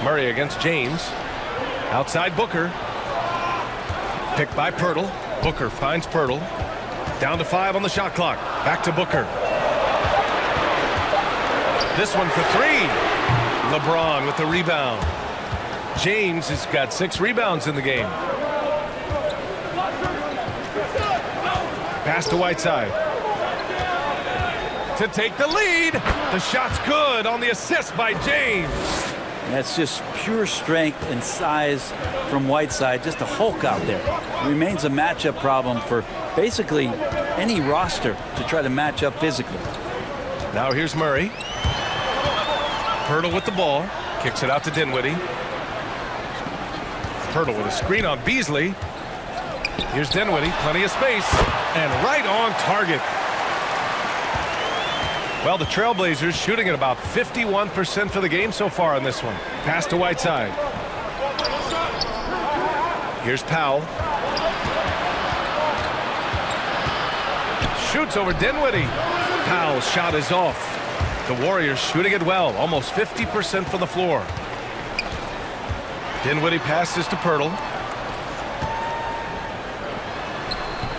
Murray against James. Outside Booker. Picked by Pirtle. Booker finds Pirtle. Down to 5 on the shot clock. Back to Booker. This one for 3. LeBron with the rebound. James has got 6 rebounds in the game. Pass to Whiteside. To take the lead. The shot's good on the assist by James. That's just pure strength and size from Whiteside. Just a Hulk out there. Remains a matchup problem for basically any roster to try to match up physically. Now here's Murray. Pirtle with the ball. Kicks it out to Dinwiddie. Pirtle with a screen on Beasley. Here's Dinwiddie. Plenty of space. And right on target. Well, the Trailblazers shooting at about 51% for the game so far in this one. Pass to Whiteside. Here's Powell. Shoots over Dinwiddie. Powell's shot is off. The Warriors shooting it well. Almost 50% from the floor. Dinwiddie passes to Pirtle.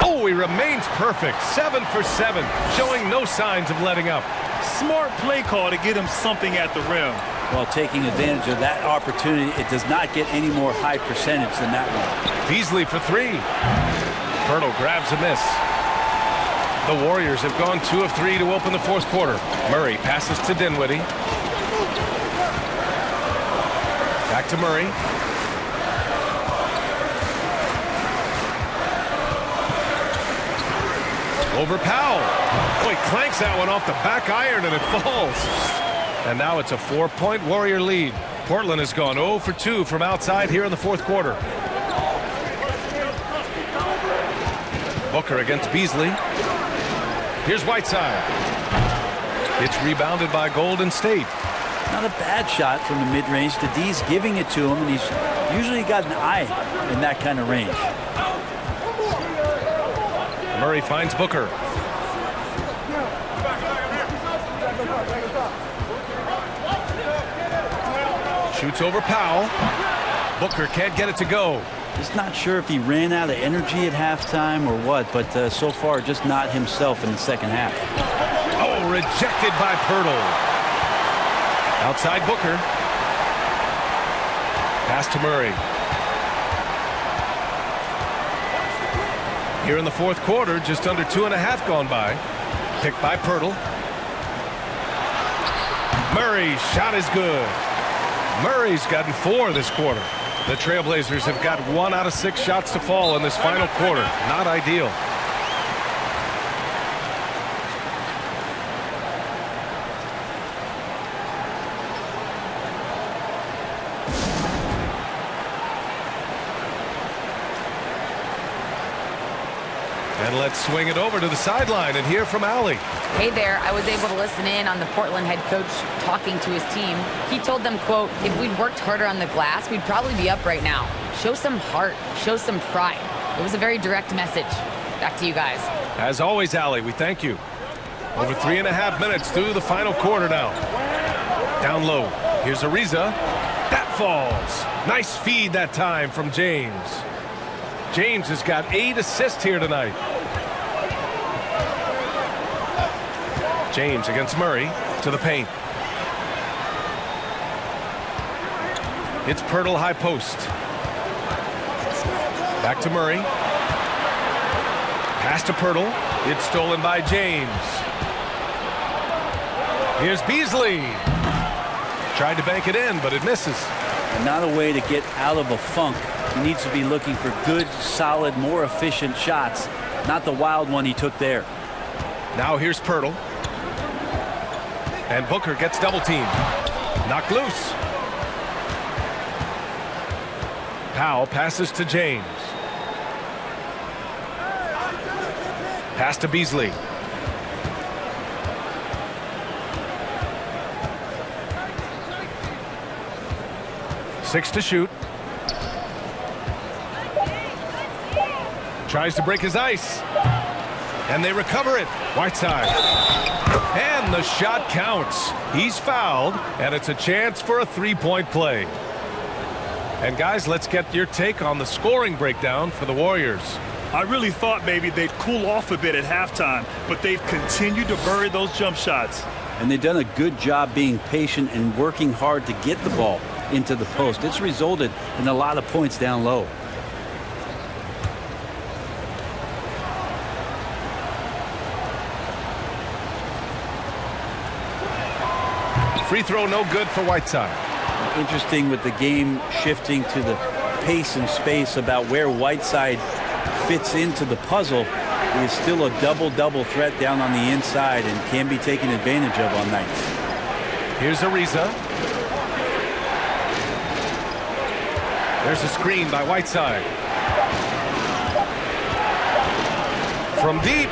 Oh, he remains perfect. 7 for 7. Showing no signs of letting up. Smart play call to get him something at the rim. While taking advantage of that opportunity, it does not get any more high percentage than that one. Beasley for 3. Pirtle grabs a miss. The Warriors have gone 2 of 3 to open the fourth quarter. Murray passes to Dinwiddie. Back to Murray. Over Powell. Oh, he clanks that one off the back iron and it falls. And now it's a 4-point Warrior lead. Portland has gone 0 for 2 from outside here in the fourth quarter. Booker against Beasley. Here's Whiteside. It's rebounded by Golden State. Not a bad shot from the mid-range. The D's giving it to him, and he's usually got an eye in that kind of range. Murray finds Booker. Shoots over Powell. Booker can't get it to go. Just not sure if he ran out of energy at halftime or what, but so far just not himself in the second half. Oh, rejected by Pirtle. Outside Booker. Pass to Murray. Here in the fourth quarter, just under 2.5 gone by. Picked by Pirtle. Murray's shot is good. Murray's gotten 4 this quarter. The Trailblazers have got 1 out of 6 shots to fall in this final quarter. Not ideal. And let's swing it over to the sideline and hear from Allie. Hey there, I was able to listen in on the Portland head coach talking to his team. He told them, quote, if we'd worked harder on the glass, we'd probably be up right now. Show some heart, show some pride. It was a very direct message. Back to you guys. As always, Allie, we thank you. Over 3.5 minutes through the final quarter now. Down low. Here's Ariza. That falls. Nice feed that time from James. James has got 8 assists here tonight. James against Murray to the paint. It's Pirtle high post. Back to Murray. Pass to Pirtle. It's stolen by James. Here's Beasley. Tried to bank it in, but it misses. And not a way to get out of a funk. He needs to be looking for good, solid, more efficient shots. Not the wild one he took there. Now here's Pirtle. And Booker gets double teamed. Knocked loose. Powell passes to James. Pass to Beasley. Six to shoot. Tries to break his ice. And they recover it. Whiteside. And the shot counts. He's fouled, and it's a chance for a three-point play. And guys, let's get your take on the scoring breakdown for the Warriors. I really thought maybe they'd cool off a bit at halftime, but they've continued to bury those jump shots. And they've done a good job being patient and working hard to get the ball into the post. It's resulted in a lot of points down low. Free throw no good for Whiteside. Interesting with the game shifting to the pace and space about where Whiteside fits into the puzzle. He is still a double-double threat down on the inside and can be taken advantage of on nights. Here's Ariza. There's a screen by Whiteside. From deep.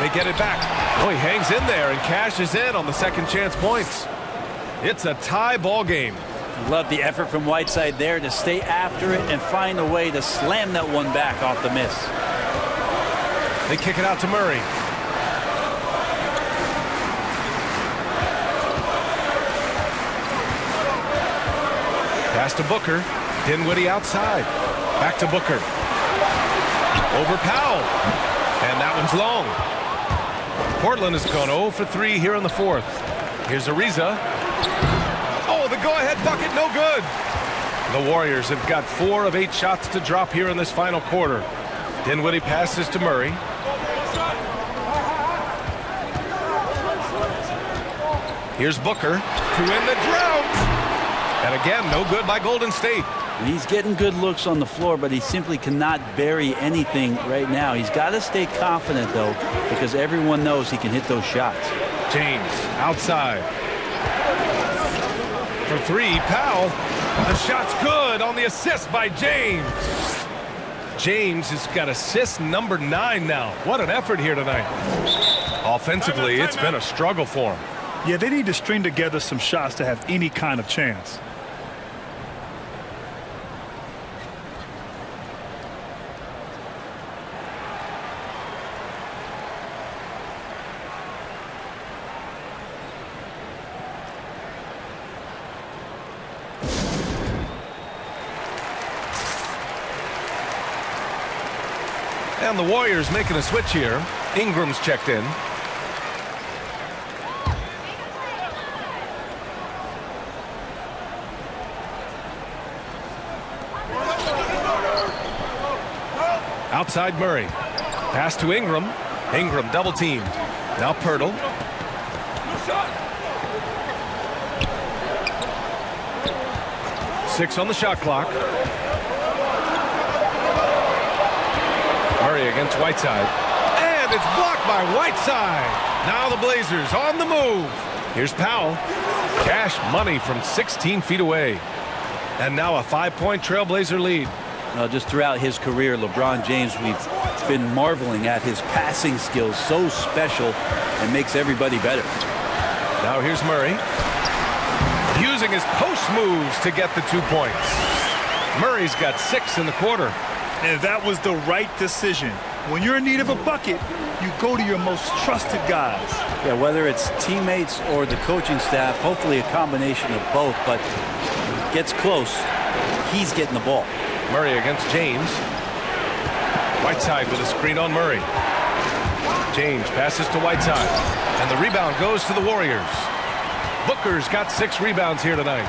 They get it back. Oh, he hangs in there and cashes in on the second chance points. It's a tie ball game. Love the effort from Whiteside there to stay after it and find a way to slam that one back off the miss. They kick it out to Murray. Pass to Booker. Dinwiddie outside. Back to Booker. Over Powell. And that one's long. Portland has gone 0 for 3 here in the fourth. Here's Ariza. Oh, the go-ahead bucket, no good. The Warriors have got 4 of 8 shots to drop here in this final quarter. Dinwiddie passes to Murray. Here's Booker to end the drought. And again, no good by Golden State. He's getting good looks on the floor, but he simply cannot bury anything right now. He's got to stay confident, though, because everyone knows he can hit those shots. James outside. For 3, Powell. The shot's good on the assist by James. James has got assist number 9 now. What an effort here tonight. Offensively, it's been a struggle for him. Yeah, they need to string together some shots to have any kind of chance. And the Warriors making a switch here. Ingram's checked in. Outside Murray. Pass to Ingram. Ingram double teamed. Now Pirtle. Six on the shot clock. Murray against Whiteside. And it's blocked by Whiteside. Now the Blazers on the move. Here's Powell. Cash money from 16 feet away. And now a 5-point Trailblazer lead. Just throughout his career, LeBron James, we've been marveling at his passing skills. So special and makes everybody better. Now here's Murray. Using his post moves to get the 2 points. Murray's got 6 in the quarter. And that was the right decision. When you're in need of a bucket, you go to your most trusted guys. Yeah, whether it's teammates or the coaching staff, hopefully a combination of both, but gets close, he's getting the ball. Murray against James. Whiteside with a screen on Murray. James passes to Whiteside. And the rebound goes to the Warriors. Booker's got 6 rebounds here tonight.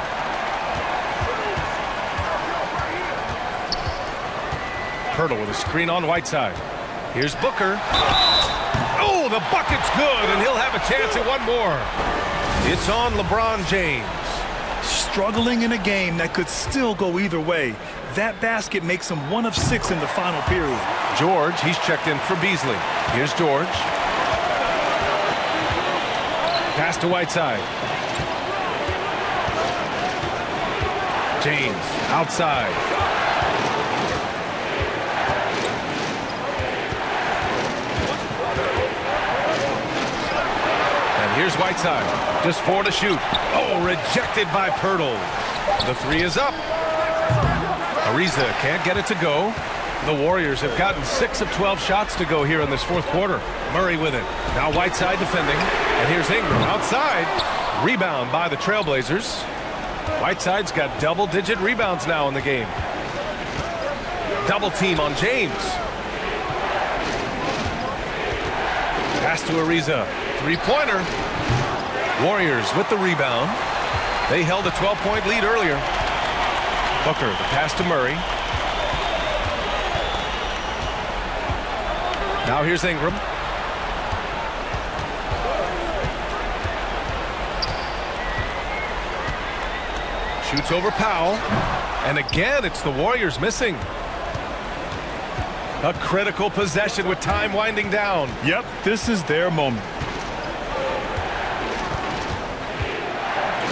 Pirtle with a screen on Whiteside. Here's Booker. Oh, the bucket's good, and he'll have a chance at one more. It's on LeBron James. Struggling in a game that could still go either way. That basket makes him 1 of 6 in the final period. George, he's checked in for Beasley. Here's George. Pass to Whiteside. James outside. Here's Whiteside. Just 4 to shoot. Oh, rejected by Pirtle. The 3 is up. Ariza can't get it to go. The Warriors have gotten 6 of 12 shots to go here in this fourth quarter. Murray with it. Now Whiteside defending. And here's Ingram outside. Rebound by the Trailblazers. Whiteside's got double-digit rebounds now in the game. Double team on James. Pass to Ariza. Three-pointer. Warriors with the rebound. They held a 12-point lead earlier. Booker, the pass to Murray. Now here's Ingram. Shoots over Powell. And again, it's the Warriors missing. A critical possession with time winding down. Yep, this is their moment.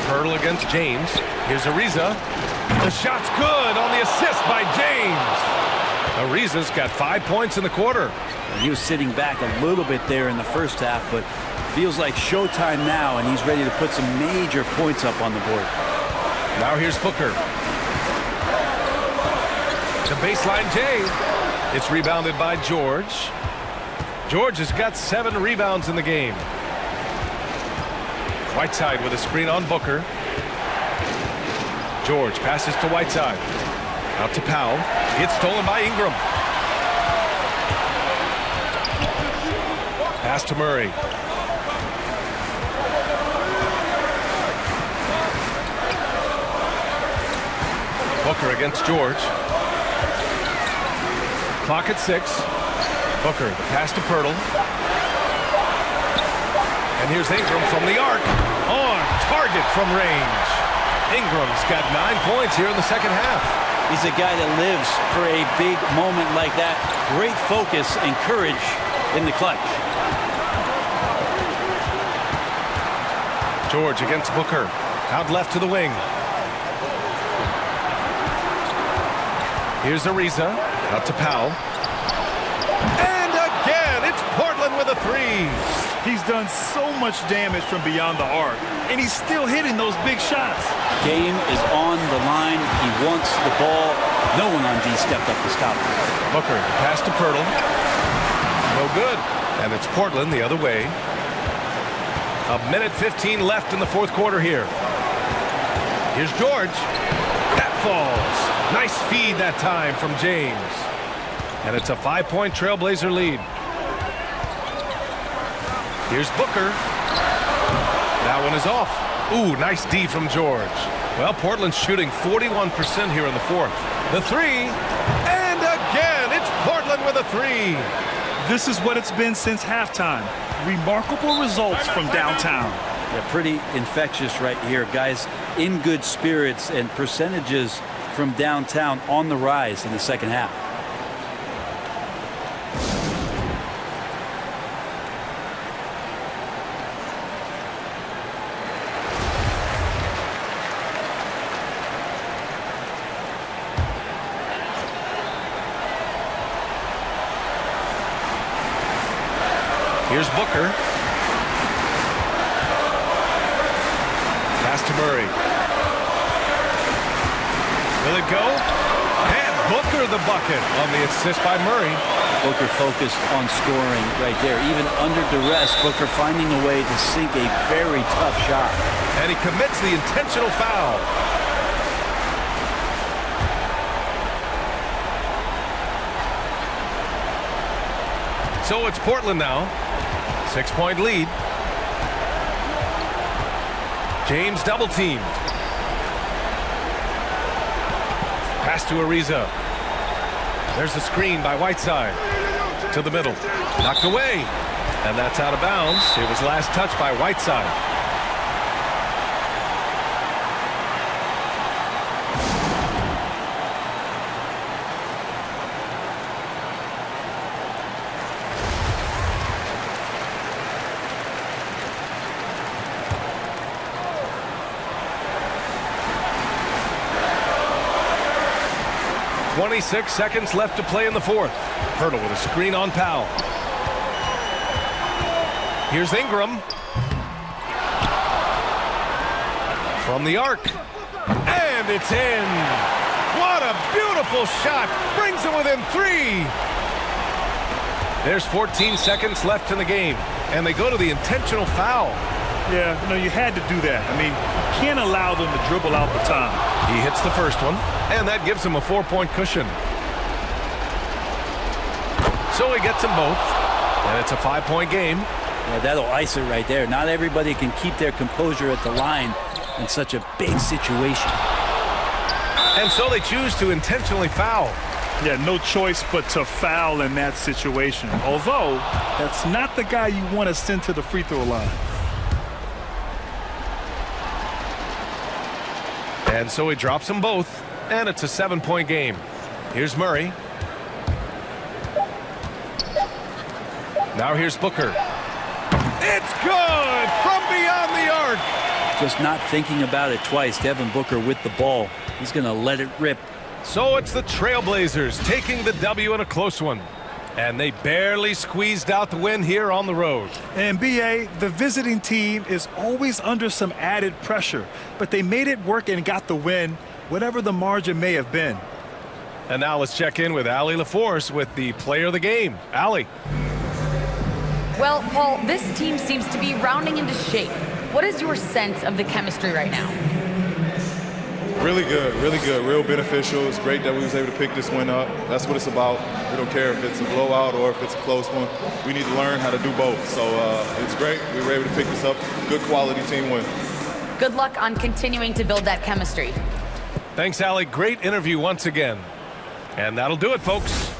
Hurdle against James. Here's Ariza. The shot's good on the assist by James. Ariza's got 5 points in the quarter. He was sitting back a little bit there in the first half, but feels like showtime now, and he's ready to put some major points up on the board. Now here's Booker. The baseline J. It's rebounded by George. George has got 7 rebounds in the game. Whiteside with a screen on Booker. George passes to Whiteside. Out to Powell. It's stolen by Ingram. Pass to Murray. Booker against George. Clock at 6. Booker, the pass to Pirtle. And here's Ingram from the arc. On target from range. Ingram's got 9 points here in the second half. He's a guy that lives for a big moment like that. Great focus and courage in the clutch. George against Booker. Out left to the wing. Here's Ariza. Out to Powell. And again, it's Portland with a 3. He's done so much damage from beyond the arc, and he's still hitting those big shots. Game is on the line. He wants the ball. No one on D stepped up to stop him. Booker, the pass to Pirtle. No good. And it's Portland the other way. 1:15 left in the fourth quarter here. Here's George. That falls. Nice feed that time from James. And it's a 5-point Trailblazer lead. Here's Booker. That one is off. Ooh, nice D from George. Well, Portland's shooting 41% here in the fourth. The 3. And again, it's Portland with a 3. This is what it's been since halftime. Remarkable results from downtown. Yeah, pretty infectious right here. Guys in good spirits, and percentages from downtown on the rise in the second half. Here's Booker. Pass to Murray. Will it go? And Booker the bucket on the assist by Murray. Booker focused on scoring right there. Even under duress, Booker finding a way to sink a very tough shot. And he commits the intentional foul. So it's Portland now. 6-point lead. James double teamed. Pass to Ariza. There's the screen by Whiteside. To the middle. Knocked away. And that's out of bounds. It was last touched by Whiteside. .26 seconds left to play in the fourth. Pirtle with a screen on Powell. Here's Ingram. From the arc. And it's in. What a beautiful Beautiful shot. Brings them within 3. There's 14 seconds left in the game, and they go to the intentional foul. Yeah, you had to do that. I mean, you can't allow them to dribble out the time. He hits the first one, and that gives him a 4-point cushion. So he gets them both, and it's a 5-point game. Yeah, that'll ice it right there. Not everybody can keep their composure at the line in such a big situation. And so they choose to intentionally foul. Yeah, no choice but to foul in that situation. Although, that's not the guy you want to send to the free throw line. And so he drops them both, and it's a 7-point game. Here's Murray. Now here's Booker. It's good from beyond the arc. Just not thinking about it twice. Devin Booker with the ball. He's going to let it rip. So it's the Trailblazers taking the W in a close one. And they barely squeezed out the win here on the road. And BA, the visiting team is always under some added pressure, but they made it work and got the win, whatever the margin may have been. And now let's check in with Allie LaForce with the player of the game. Allie. Well, Paul, this team seems to be rounding into shape. What is your sense of the chemistry right now? Really good, real beneficial. It's great that we was able to pick this win up. That's what it's about. We don't care if it's a blowout or if it's a close one. We need to learn how to do both. So it's great. We were able to pick this up. Good quality team win. Good luck on continuing to build that chemistry. Thanks, Allie. Great interview once again. And that'll do it, folks.